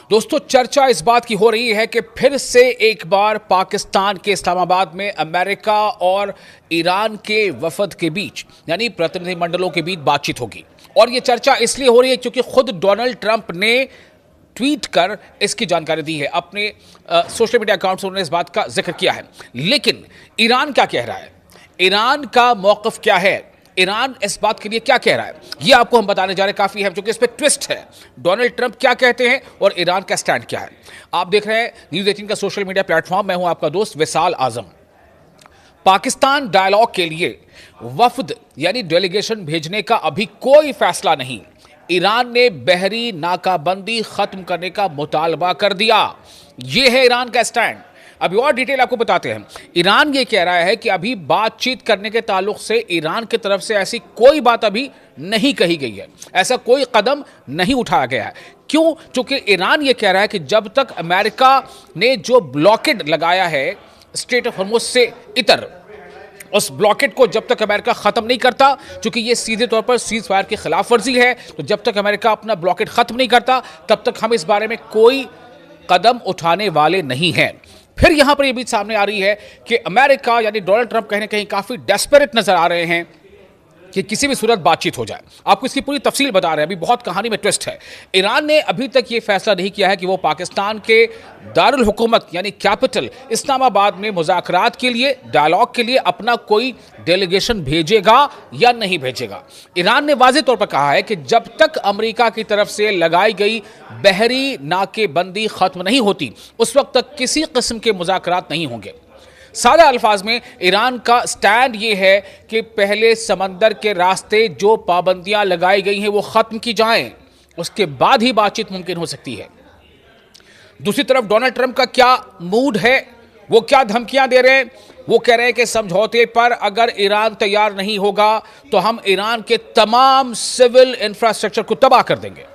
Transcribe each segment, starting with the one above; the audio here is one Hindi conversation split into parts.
दोस्तों, चर्चा इस बात की हो रही है कि फिर से एक बार पाकिस्तान के इस्लामाबाद में अमेरिका और ईरान के वफद के बीच यानी प्रतिनिधिमंडलों के बीच बातचीत होगी। और यह चर्चा इसलिए हो रही है क्योंकि खुद डोनाल्ड ट्रंप ने ट्वीट कर इसकी जानकारी दी है। अपने सोशल मीडिया अकाउंट से उन्होंने इस बात का जिक्र किया है। लेकिन ईरान क्या कह रहा है, ईरान का मौक़िफ़ क्या है, ईरान इस बात के लिए क्या कह रहा है, ये आपको हम बताने जा रहे हैं। काफ़ी है क्योंकि इस पर ट्विस्ट है। डोनाल्ड ट्रंप क्या कहते हैं और ईरान का स्टैंड क्या है। आप देख रहे हैं न्यूज़ 18 का सोशल मीडिया प्लेटफॉर्म। मैं हूं आपका दोस्त विशाल आजम। पाकिस्तान डायलॉग के लिए वफद यानी डेलीगेशन भेजने का अभी कोई फैसला नहीं। ईरान ने बहरी नाकाबंदी खत्म करने का मुतालबा कर दिया। यह है ईरान का स्टैंड। अभी और डिटेल आपको बताते हैं। ईरान ये कह रहा है कि अभी बातचीत करने के ताल्लुक से ईरान की तरफ से ऐसी कोई बात अभी नहीं कही गई है, ऐसा कोई कदम नहीं उठाया गया है। क्यों? क्योंकि ईरान ये कह रहा है कि जब तक अमेरिका ने जो ब्लॉकेड लगाया है स्ट्रेट ऑफ हॉर्मुज़ से इतर, उस ब्लॉकेट को जब तक अमेरिका खत्म नहीं करता, क्योंकि ये सीधे तौर पर सीज फायर की खिलाफ वर्जी है, तो जब तक अमेरिका अपना ब्लॉकेट खत्म नहीं करता तब तक हम इस बारे में कोई कदम उठाने वाले नहीं हैं। फिर यहां पर यह बात सामने आ रही है कि अमेरिका यानी डोनाल्ड ट्रंप कहीं ना कहीं काफी डेस्परेट नजर आ रहे हैं कि किसी भी सूरत बातचीत हो जाए। आपको इसकी पूरी तफसील बता रहे हैं। अभी बहुत कहानी में ट्विस्ट है। ईरान ने अभी तक ये फैसला नहीं किया है कि वो पाकिस्तान के दारुल हुकूमत यानी कैपिटल इस्लामाबाद में मुज़ाकरात के लिए, डायलॉग के लिए अपना कोई डेलीगेशन भेजेगा या नहीं भेजेगा। ईरान ने वाज़ेह तौर पर कहा है कि जब तक अमेरिका की तरफ से लगाई गई बहरी नाकेबंदी खत्म नहीं होती, उस वक्त तक किसी किस्म के मुज़ाकरात नहीं होंगे। सादा अल्फाज में ईरान का स्टैंड ये है कि पहले समंदर के रास्ते जो पाबंदियां लगाई गई हैं वो खत्म की जाएं, उसके बाद ही बातचीत मुमकिन हो सकती है। दूसरी तरफ डोनाल्ड ट्रंप का क्या मूड है, वो क्या धमकियां दे रहे हैं। वो कह रहे हैं कि समझौते पर अगर ईरान तैयार नहीं होगा तो हम ईरान के तमाम सिविल इंफ्रास्ट्रक्चर को तबाह कर देंगे,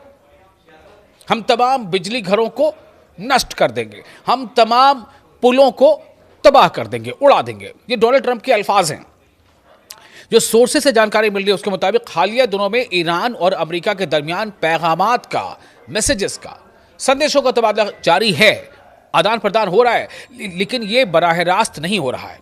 हम तमाम बिजली घरों को नष्ट कर देंगे, हम तमाम पुलों को तबाह कर देंगे, उड़ा देंगे। ये डोनाल्ड ट्रंप के अल्फाज हैं। जो सोर्सेस से जानकारी मिल रही है उसके मुताबिक हालिया दिनों में ईरान और अमेरिका के दरमियान पैगामात का, मैसेजेस का, संदेशों का तबादला जारी है, आदान प्रदान हो रहा है, लेकिन ये बराह रास्त नहीं हो रहा है,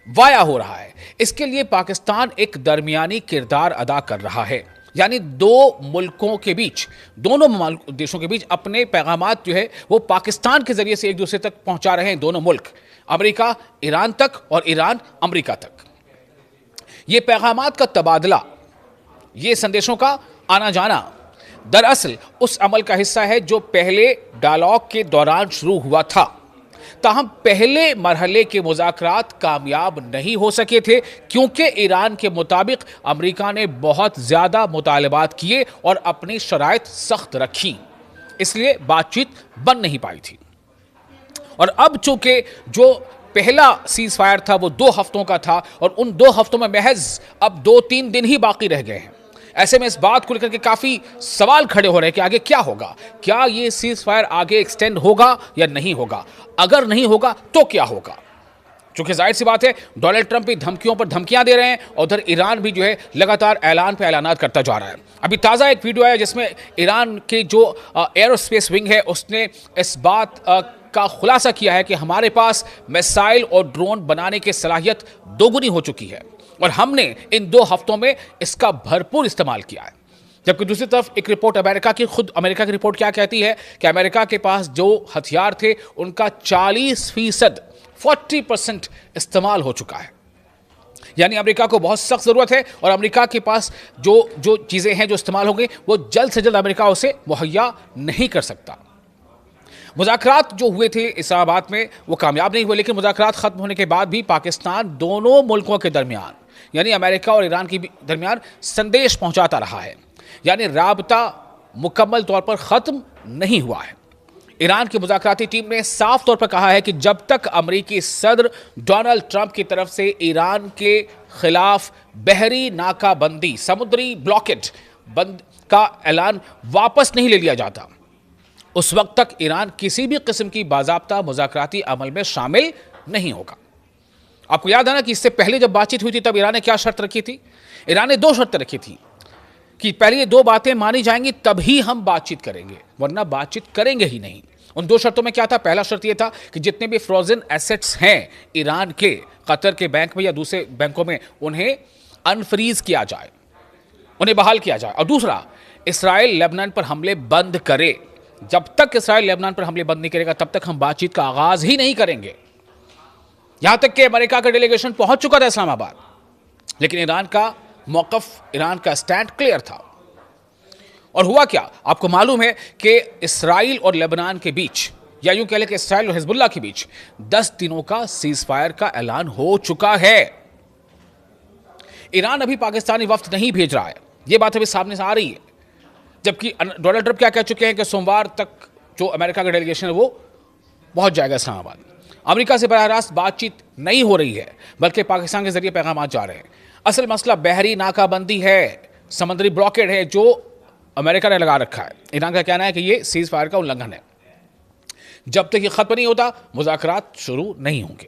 वाया हो रहा है। इसके लिए पाकिस्तान एक दरमियानी किरदार अदा कर रहा है। यानी दो मुल्कों के बीच, दोनों देशों के बीच अपने पैगामात जो है वो पाकिस्तान के जरिए से एक दूसरे तक पहुंचा रहे हैं दोनों मुल्क, अमेरिका ईरान तक और ईरान अमेरिका तक। ये पैगामात का तबादला, ये संदेशों का आना जाना दरअसल उस अमल का हिस्सा है जो पहले डायलॉग के दौरान शुरू हुआ था। ताहम पहले मरहले के मुज़ाकरात कामयाब नहीं हो सके थे क्योंकि ईरान के मुताबिक अमेरिका ने बहुत ज़्यादा मुतालबात किए और अपनी शराइत सख्त रखी, इसलिए बातचीत बन नहीं पाई थी। और अब चूंकि जो पहला सीज फायर था वो 2 हफ्तों का था और उन 2 हफ्तों में महज अब 2-3 दिन ही बाकी रह गए हैं। ऐसे में इस बात को लेकर के काफी सवाल खड़े हो रहे हैं कि आगे क्या होगा, क्या ये सीज फायर आगे एक्सटेंड होगा या नहीं होगा, अगर नहीं होगा तो क्या होगा। क्योंकि जाहिर सी बात है डोनाल्ड ट्रंप भी धमकियों पर धमकियां दे रहे हैं और उधर ईरान भी जो है लगातार ऐलान पे ऐलानात करता जा रहा है। अभी ताज़ा एक वीडियो आया जिसमें ईरान के जो एरोस्पेस विंग है उसने इस बात का खुलासा किया है कि हमारे पास मिसाइल और ड्रोन बनाने की सलाहियत दोगुनी हो चुकी है और हमने इन 2 हफ्तों में इसका भरपूर इस्तेमाल किया है। जबकि दूसरी तरफ एक रिपोर्ट अमेरिका की रिपोर्ट क्या कहती है कि अमेरिका के पास जो हथियार थे उनका 40% इस्तेमाल हो चुका है। यानी अमेरिका को बहुत सख्त जरूरत है और अमेरिका के पास जो चीजें हैं जो इस्तेमाल होंगी वो जल्द से जल्द अमेरिका उसे मुहैया नहीं कर सकता। मुज़ाकरात जो हुए थे इस्लामाबाद में वो कामयाब नहीं हुए, लेकिन मुज़ाकरात खत्म होने के बाद भी पाकिस्तान दोनों मुल्कों के दरमियान यानी अमेरिका और ईरान के दरमियान संदेश पहुंचाता रहा है। यानी राबता मुकम्मल तौर पर ख़त्म नहीं हुआ है। ईरान की मुज़ाकराती टीम ने साफ तौर पर कहा है कि जब तक अमेरिकी सदर डोनाल्ड ट्रंप की तरफ से ईरान के खिलाफ बहरी नाकाबंदी, समुद्री ब्लॉकेड बंद का ऐलान वापस नहीं ले लिया जाता, उस वक्त तक ईरान किसी भी किस्म की बाज़ाब्ता मुज़ाकराती अमल में शामिल नहीं होगा। आपको याद है ना कि इससे पहले जब बातचीत हुई थी तब ईरान ने क्या शर्त रखी थी? ईरान ने 2 शर्तें रखी थी कि पहले ये दो बातें मानी जाएंगी तभी हम बातचीत करेंगे, वरना बातचीत करेंगे ही नहीं। उन दो शर्तों में क्या था? पहला शर्त यह था कि जितने भी फ्रोजन एसेट्स हैं ईरान के, कतर के बैंक में या दूसरे बैंकों में, उन्हें अनफ्रीज किया जाए, उन्हें बहाल किया जाए। और दूसरा, इसराइल लेबनान पर हमले बंद करे। जब तक इसराइल लेबनान पर हमले बंद नहीं करेगा तब तक हम बातचीत का आगाज ही नहीं करेंगे। यहां तक कि अमेरिका का डेलीगेशन पहुंच चुका था इस्लामाबाद, लेकिन ईरान का मौकफ, ईरान का स्टैंड क्लियर था। और हुआ क्या? आपको मालूम है कि इसराइल और लेबनान के बीच, या यूं कह लें कि इसराइल और हिजबुल्लाह के बीच 10 दिनों का सीज फायर का ऐलान हो चुका है। ईरान अभी पाकिस्तानी वफ्द नहीं भेज रहा है, यह बात अभी सामने से आ रही है। जबकि डोनाल्ड ट्रंप क्या कह चुके हैं कि सोमवार तक जो अमेरिका का डेलीगेशन है वो पहुंच जाएगा इस्लामाबाद। अमेरिका से बराह रास्त बातचीत नहीं हो रही है, बल्कि पाकिस्तान के जरिए पैगाम जा रहे हैं। असल मसला बहरी नाकाबंदी है, समुद्री ब्लॉकेड है जो अमेरिका ने लगा रखा है। ईरान का कहना है कि यह सीज फायर का उल्लंघन है। जब तक ये खत्म नहीं होता मुज़ाकरात शुरू नहीं होंगे।